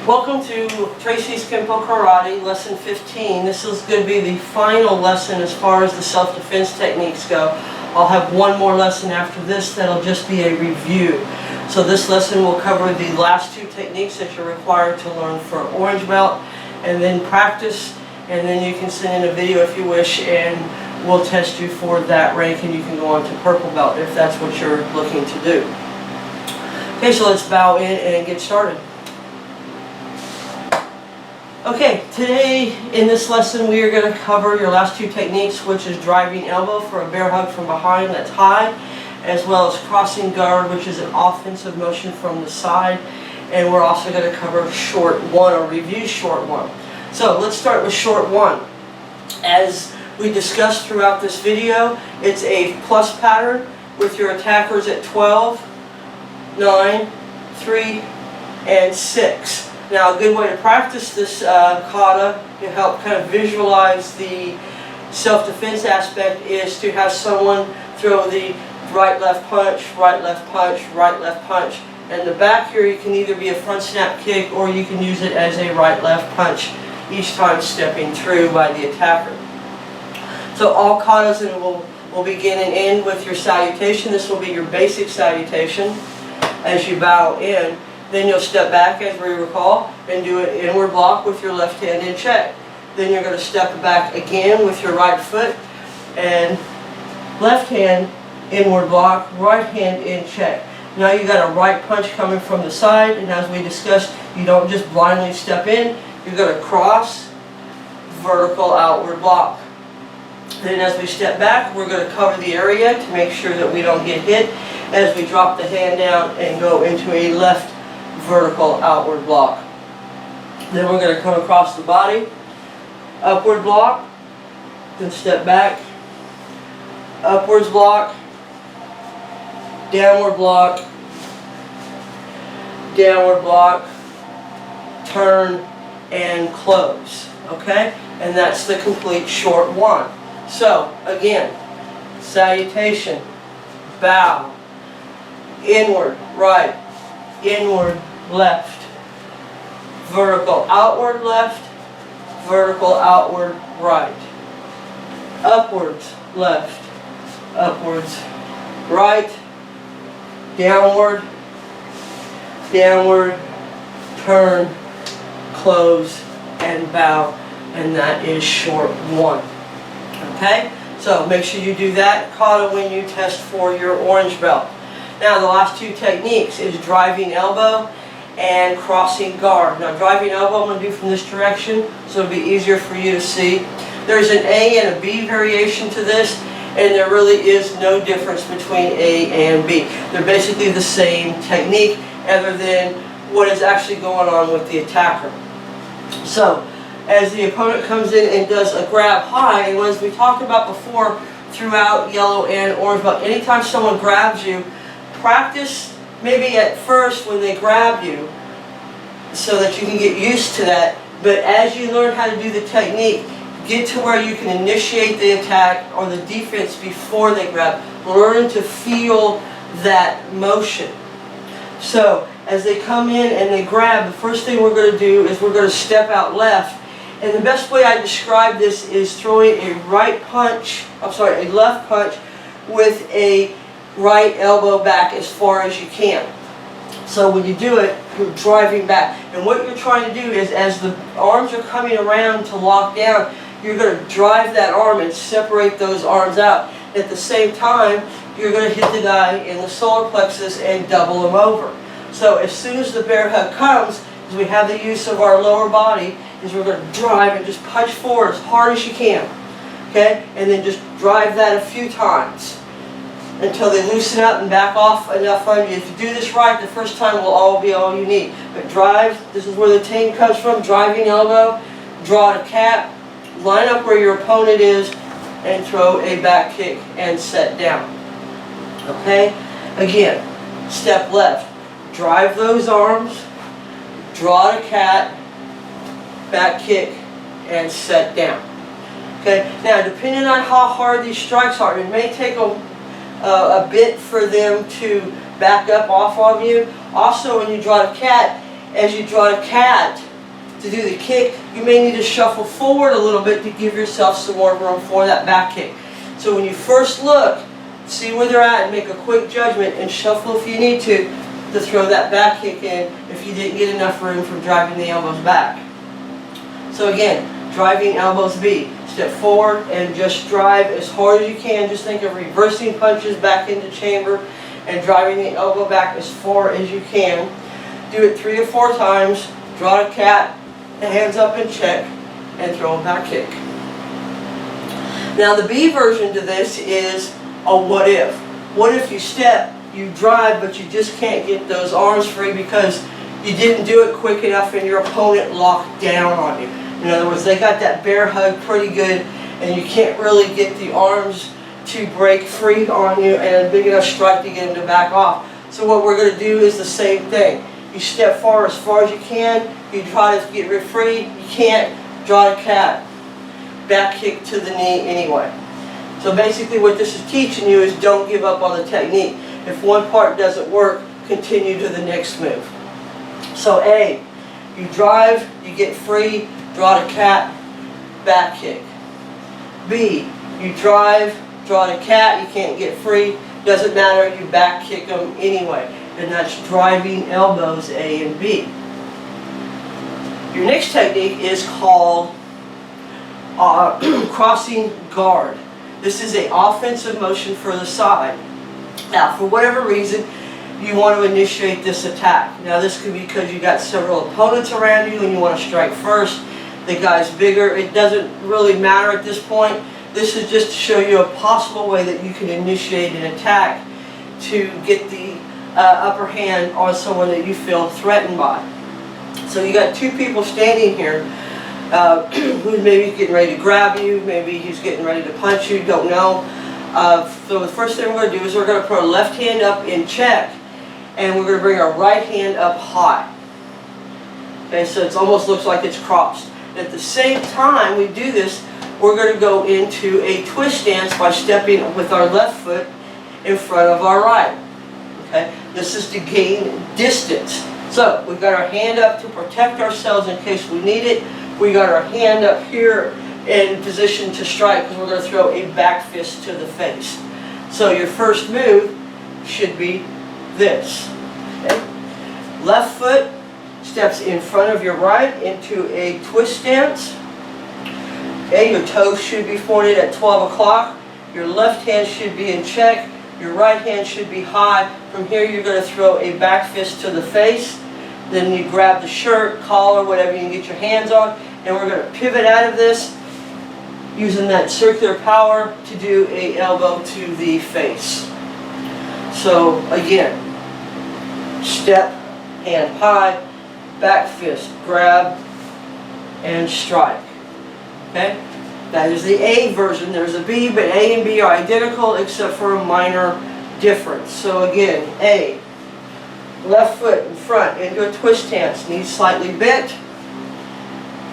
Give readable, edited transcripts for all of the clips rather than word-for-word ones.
Welcome to Tracy Kenpo Karate, lesson 15. This is going to be the final lesson as far as the self-defense techniques go. I'll have one more lesson after this that'll just be a review. So this lesson will cover the last two techniques that you're required to learn for orange belt, and then practice, and then you can send in a video if you wish, and we'll test you for that rank, and you can go on to purple belt if that's what you're looking to do. Okay, so let's bow in and get started. Okay, today in this lesson we are going to cover your last two techniques, which is driving elbow for a bear hug from behind that's high, as well as crossing guard, which is an offensive motion from the side. And we're also going to cover short one, or review short one. So let's start with short one. As we discussed throughout this video, it's a plus pattern with your attackers at 12, 9, 3, and 6. Now, a good way to practice this kata to help kind of visualize the self-defense aspect is to have someone throw the right-left punch, right-left punch, right-left punch. And the back here, you can either be a front snap kick or you can use it as a right-left punch each time stepping through by the attacker. So all katas will begin and end with your salutation. This will be your basic salutation as you bow in. Then you'll step back, as we recall, and do an inward block with your left hand in check. Then you're going to step back again with your right foot and left hand inward block, right hand in check. Now you got a right punch coming from the side, and as we discussed, you don't just blindly step in. You're going to cross, vertical outward block. Then as we step back, we're going to cover the area to make sure that we don't get hit as we drop the hand down and go into a left vertical outward block. Then we're going to come across the body, upward block, then step back, upwards block, downward block, turn, and close. Okay? And that's the complete short one. So, again, salutation, bow, inward, right, inward, left, vertical outward left, vertical outward right, upwards left, upwards right, downward, turn, close, and bow, and that is short one. Okay, so make sure you do that kata when you test for your orange belt. Now the last two techniques is driving elbow and crossing guard. Now driving elbow I'm going to do from this direction so it'll be easier for you to see. There's an A and a B variation to this, and there really is no difference between A and B. They're basically the same technique other than what is actually going on with the attacker. So as the opponent comes in and does a grab high, and as we talked about before throughout yellow and orange belt, anytime someone grabs you, practice maybe at first when they grab you so that you can get used to that, but as you learn how to do the technique, get to where you can initiate the attack or the defense before they grab. Learn to feel that motion. So as they come in and they grab, the first thing we're going to do is we're going to step out left, and the best way I describe this is throwing a left punch with a right elbow back as far as you can. So when you do it, you're driving back. And what you're trying to do is, as the arms are coming around to lock down, you're going to drive that arm and separate those arms out. At the same time, you're going to hit the guy in the solar plexus and double him over. So as soon as the bear hug comes, as we have the use of our lower body, is we're going to drive and just punch forward as hard as you can. Okay? And then just drive that a few times until they loosen up and back off enough on you. If you do this right, the first time will all be all you need. But drive, this is where the team comes from, driving elbow, draw a cat, line up where your opponent is, and throw a back kick and set down. Okay? Again, step left, drive those arms, draw a cat, back kick, and set down. Okay? Now, depending on how hard these strikes are, it may take a bit for them to back up off of you. Also, when you draw a cat, as you draw the cat to do the kick, you may need to shuffle forward a little bit to give yourself some more room for that back kick. So when you first look, see where they're at and make a quick judgment and shuffle if you need to throw that back kick in if you didn't get enough room from driving the elbows back. So again, driving elbows B. Step forward and just drive as hard as you can. Just think of reversing punches back into chamber and driving the elbow back as far as you can. Do it 3 or 4 times. Draw a cat, hands up in check, and throw a back kick. Now the B version to this is a what if. What if you step, you drive, but you just can't get those arms free because you didn't do it quick enough and your opponent locked down on you. In other words, they got that bear hug pretty good and you can't really get the arms to break free on you and a big enough strike to get them to back off. So what we're going to do is the same thing. You step forward as far as you can, you try to get free, you can't, draw a cat, back kick to the knee anyway. So basically what this is teaching you is don't give up on the technique. If one part doesn't work, continue to the next move. So A, you drive, you get free, draw the cat, back kick. B, you drive, draw the cat, you can't get free, doesn't matter, you back kick them anyway. And that's driving elbows A and B. Your next technique is called crossing guard. This is an offensive motion for the side. Now, for whatever reason, you want to initiate this attack. Now, this could be because you got several opponents around you and you want to strike first. The guy's bigger. It doesn't really matter at this point. This is just to show you a possible way that you can initiate an attack to get the upper hand on someone that you feel threatened by. So you got 2 people standing here who maybe getting ready to grab you, maybe he's getting ready to punch you, don't know. So the first thing we're going to do is we're going to put our left hand up in check and we're going to bring our right hand up high. Okay, so it almost looks like it's crossed. At the same time we do this, we're going to go into a twist stance by stepping with our left foot in front of our right. Okay, this is to gain distance. So we've got our hand up to protect ourselves in case we need it. We got our hand up here in position to strike because we're going to throw a back fist to the face. So your first move should be this. Okay? Left foot steps in front of your right into a twist stance. Okay, your toes should be pointed at 12 o'clock. Your left hand should be in check. Your right hand should be high. From here you're going to throw a back fist to the face. Then you grab the shirt, collar, whatever you can get your hands on. And we're going to pivot out of this using that circular power to do a elbow to the face. So again, step, hand high, back fist, grab, and strike. Okay? That is the A version. There's a B, but A and B are identical except for a minor difference. So again, A, left foot in front into a twist stance, knees slightly bent,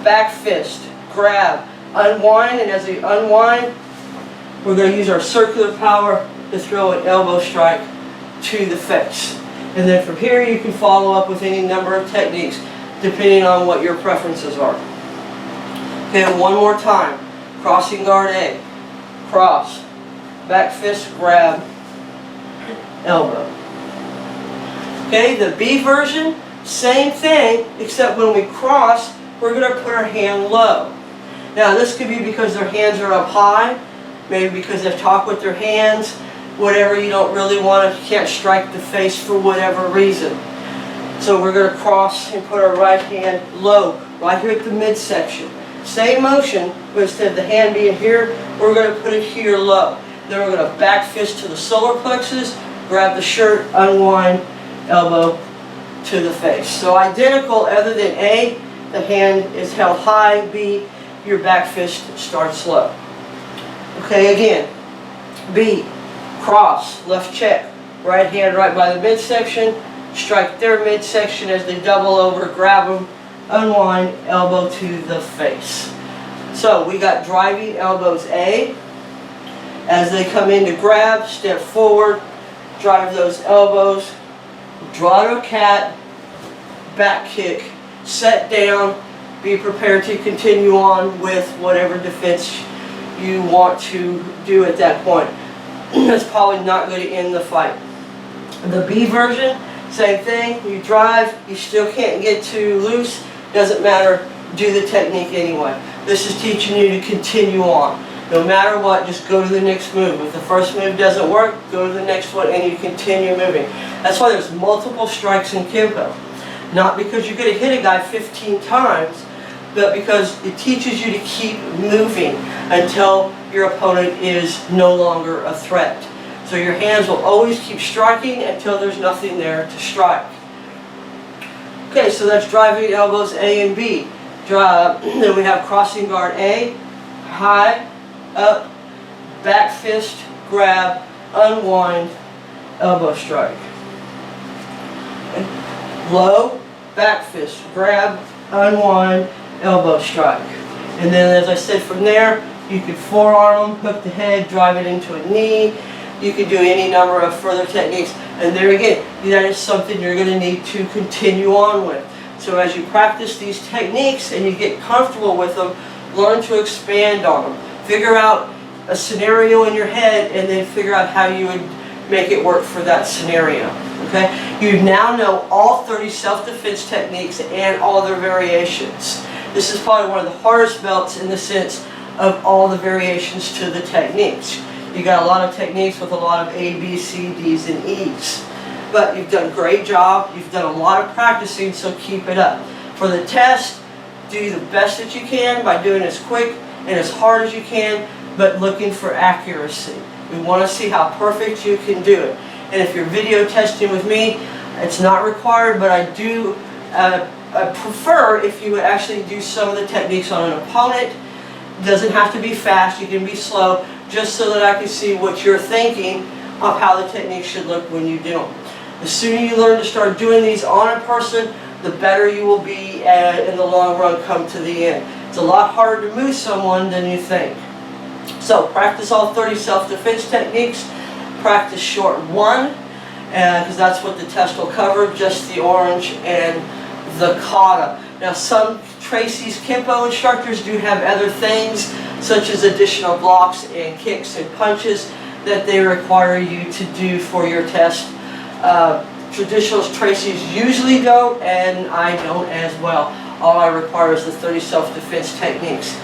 back fist, grab, unwind, and as we unwind, we're going to use our circular power to throw an elbow strike to the face. And then from here you can follow up with any number of techniques depending on what your preferences are. Okay, one more time. Crossing guard A, cross, back fist, grab, elbow. Okay, the B version, same thing, except when we cross, we're going to put our hand low. Now this could be because their hands are up high, maybe because they've talked with their hands, whatever, you don't really want to, you can't strike the face for whatever reason. So we're going to cross and put our right hand low, right here at the midsection. Same motion, but instead of the hand being here, we're going to put it here low. Then we're going to back fist to the solar plexus, grab the shirt, unwind, elbow to the face. So identical other than A, the hand is held high, B, your back fist starts low. Okay, again, B, cross, left check, right hand right by the midsection, strike their midsection as they double over, grab them, unwind, elbow to the face. So we got driving elbows A. As they come in to grab, step forward, drive those elbows, draw to a cat, back kick, set down, be prepared to continue on with whatever defense you want to do at that point. That's probably not going to end the fight. The B version, same thing. You drive, you still can't get too loose, doesn't matter, do the technique anyway. This is teaching you to continue on. No matter what, just go to the next move. If the first move doesn't work, go to the next one and you continue moving. That's why there's multiple strikes in Kenpo. Not because you're going to hit a guy 15 times, but because it teaches you to keep moving until your opponent is no longer a threat. So your hands will always keep striking until there's nothing there to strike. Okay, so that's driving elbows A and B. Then we have crossing guard A, high, up, back fist, grab, unwind, elbow strike. Low, back fist, grab, unwind, elbow strike. And then as I said, from there you could forearm them, hook the head, drive it into a knee. You could do any number of further techniques. And there again, that is something you're going to need to continue on with. So as you practice these techniques and you get comfortable with them, learn to expand on them. Figure out a scenario in your head and then figure out how you would make it work for that scenario. Okay? You now know all 30 self-defense techniques and all their variations. This is probably one of the hardest belts in the sense of all the variations to the techniques. You got a lot of techniques with a lot of A, B, C, D's, and E's. But you've done a great job. You've done a lot of practicing, so keep it up. For the test, do the best that you can by doing as quick and as hard as you can, but looking for accuracy. We want to see how perfect you can do it. And if you're video testing with me, it's not required, but I do prefer if you would actually do some of the techniques on an opponent. It doesn't have to be fast, you can be slow, just so that I can see what you're thinking of how the technique should look when you do them. The sooner you learn to start doing these on a person, the better you will be in the long run come to the end. It's a lot harder to move someone than you think. So practice all 30 self-defense techniques. Practice short one, because that's what the test will cover, just the orange and the kata. Now some Tracy's Kenpo instructors do have other things, such as additional blocks and kicks and punches that they require you to do for your test. Traditional Tracy's usually don't, and I don't as well. All I require is the 30 self-defense techniques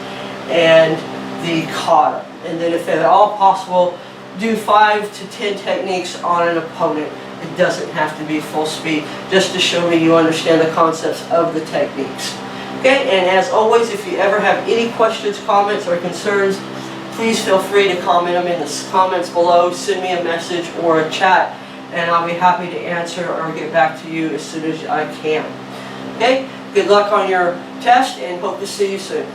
and the kata. And then if at all possible, do 5 to 10 techniques on an opponent. It doesn't have to be full speed, just to show me you understand the concepts of the techniques. Okay, and as always, if you ever have any questions, comments, or concerns, please feel free to comment them in the comments below, send me a message or a chat, and I'll be happy to answer or get back to you as soon as I can. Okay, good luck on your test and hope to see you soon.